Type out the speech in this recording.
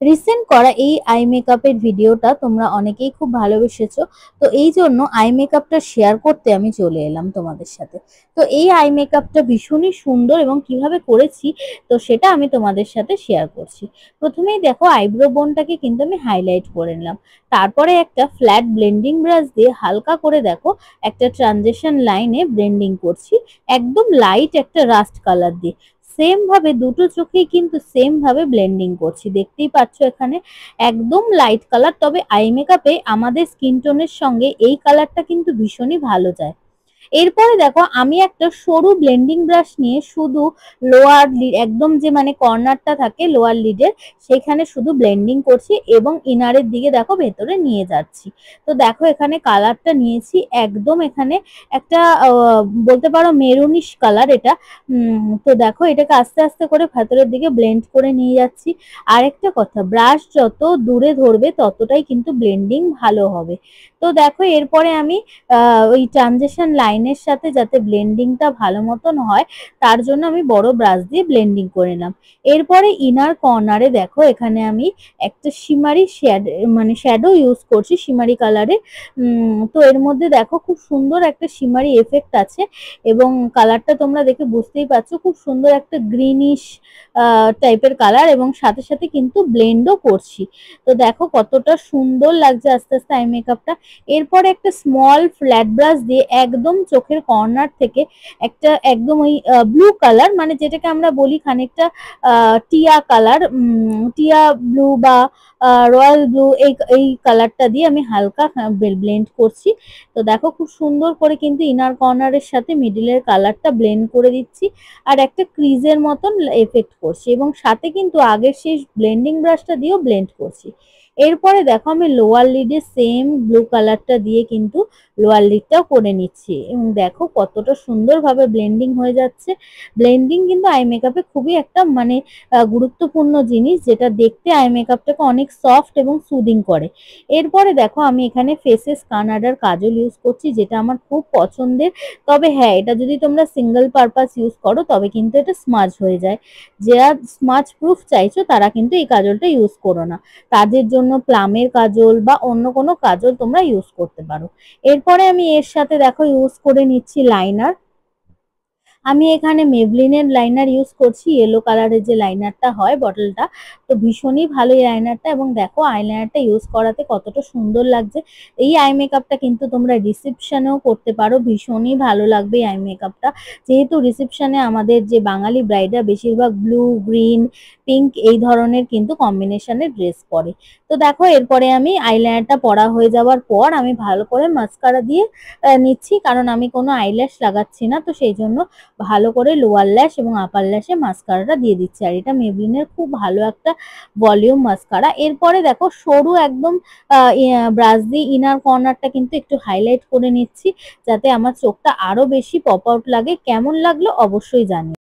Recent করা এই I মেকআপের ভিডিওটা তোমরা অনেকেই খুব ভালোবেসেছো। তো এই জন্য আই মেকআপটা শেয়ার করতে আমি চলে এলাম তোমাদের সাথে। তো এই আই মেকআপটা ভীষণই সুন্দর এবং কিভাবে করেছি তো সেটা আমি তোমাদের সাথে শেয়ার করছি। প্রথমেই দেখো আইব্রো বোনটাকে কিন্তু আমি হাইলাইট করে নিলাম। তারপরে একটা ফ্ল্যাট ব্লেন্ডিং ব্রাশ দিয়ে হালকা করে দেখো একটা ট্রানজিশন লাইনে ব্লেন্ডিং করছি, একদম লাইট একটা রাস্ট কালার দিয়ে। সেম ভাবে দুটো চোখেই কিন্তু সেম ভাবে ব্লেন্ডিং করছি, দেখতেই পাচ্ছ এখানে একদম লাইট কালার। তবে আই মেকআপে আমাদের স্কিন টোনের সঙ্গে এই কালারটা কিন্তু ভীষণই ভালো যায়। এরপরে দেখো আমি একটা সরু ব্লেন্ডিং ব্রাশ নিয়ে শুধু লোয়ার লিড, একদম যে মানে কর্নারটা থাকে লোয়ার লিডের সেখানে শুধু ব্লেন্ডিং করছি এবং ইনারের দিকে দেখো ভেতরে নিয়ে যাচ্ছি। তো দেখো এখানে কালারটা নিয়েছি একদম, এখানে একটা বলতে পারো মেরুনিশ কালার এটা। তো দেখো এটাকে আস্তে আস্তে করে ভেতরের দিকে ব্লেন্ড করে নিয়ে যাচ্ছি। আরেকটা কথা, ব্রাশ যত দূরে ধরবে ততটাই কিন্তু ব্লেন্ডিং ভালো হবে। তো দেখো এরপরে আমি ওই ট্রানজিশন লাইনের সাথে যাতে ব্লেন্ডিংটা ভালো মতন হয় তার জন্য আমি বড় ব্রাশ দিয়ে ব্লেন্ডিং করে নিলাম। এরপরে ইনার কর্নারে দেখো এখানে আমি একটা শিমারি শ্যাডো ইউজ করছি শিমারি কালারে। তো এর মধ্যে দেখো খুব সুন্দর একটা শিমারি এফেক্ট আছে এবং কালারটা তোমরা দেখে বুঝতেই পারছো খুব সুন্দর একটা গ্রিনিশ টাইপের কালার এবং সাথে সাথে কিন্তু ব্লেন্ডও করছি। তো দেখো কতটা সুন্দর লাগছে আস্তে আস্তে আই মেকআপটা। এরপরে একটা স্মল ফ্ল্যাট ব্রাশ দিয়ে একদম চোখের কর্নার থেকে একটা একদম ওই ব্লু কালার, মানে যেটাকে আমরা বলি খানিকটা টিয়া কালার, টিয়া ব্লু বা রয়্যাল ব্লু, এই কালারটা দিয়ে আমি হালকা ব্লেন্ড করছি। তো দেখো খুব সুন্দর করে কিন্তু ইনার কর্নারের সাথে মিডিলের কালারটা ব্লেন্ড করে দিচ্ছি আর একটা ক্রিজের মতন এফেক্ট করছি এবং সাথে কিন্তু আগের সেই ব্লেন্ডিং ব্রাশটা দিয়েও ব্লেন্ড করছি। এরপরে দেখো আমি লোয়ার লিডে সেম ব্লু কালারটা দিয়ে কিন্তু লোয়ার লিডটাও করে নিচ্ছি এবং দেখো কতটা সুন্দরভাবে ব্লেন্ডিং হয়ে যাচ্ছে। ব্লেন্ডিং কিন্তু আই মেকআপে খুবই একটা মানে গুরুত্বপূর্ণ জিনিস, যেটা দেখতে আই মেকআপটাকে অনেক সফট এবং সুদিং করে। এরপরে দেখো আমি এখানে ফেসেস কানাডার কাজল ইউজ করছি, যেটা আমার খুব পছন্দের। তবে হ্যাঁ, এটা যদি তোমরা সিঙ্গেল পারপাস ইউজ করো তবে কিন্তু এটা স্মাজ হয়ে যায়। যারা স্মাজ প্রুফ চাইছো তারা কিন্তু এই কাজলটা ইউজ করো না, কাজের জন্য প্লামের কাজল বা অন্য কোনো কাজল তোমরা ইউজ করতে পারো। এরপরে আমি এর সাথে দেখো ইউজ করে নিচ্ছি লাইনার। আমি এখানে মেবলিনের লাইনার ইউজ করছি, ইয়েলো কালারের যে লাইনারটা হয় বটলটা। তো ভীষণই ভালো এই লাইনারটা এবং দেখো আইলাইনারটা ইউজ করাতে কতটা সুন্দর লাগছে। এই আই মেকআপটা কিন্তু তোমরা রিসেপশনেও করতে পারো, ভীষণই ভালো লাগবে এই আই মেকআপটা। যেহেতু রিসেপশনে আমাদের যে বাঙালি ব্রাইডরা বেশিরভাগ ব্লু, গ্রিন, পিঙ্ক এই ধরনের কিন্তু কম্বিনেশনের ড্রেস পরে। তো দেখো এরপরে আমি আইলাইনারটা পরা হয়ে যাওয়ার পর আমি ভালো করে মাস্কারা দিয়ে নিচ্ছি, কারণ আমি কোনো আইল্যাশ লাগাচ্ছি না। তো সেই জন্য ভালো করে লোয়ার ল্যাশ এবং আপার ল্যাশে মাস্কারাটা দিয়ে দিচ্ছি। আর এটা মেবলিনের খুব ভালো একটা ভলিউম মাস্কারা। এরপরে দেখো সরু একদম ব্রাশ দিয়ে ইনার কর্নারটা কিন্তু একটু হাইলাইট করে নিচ্ছি, যাতে আমার চোখটা আরো বেশি পপ আউট লাগে। কেমন লাগলো অবশ্যই জানিও।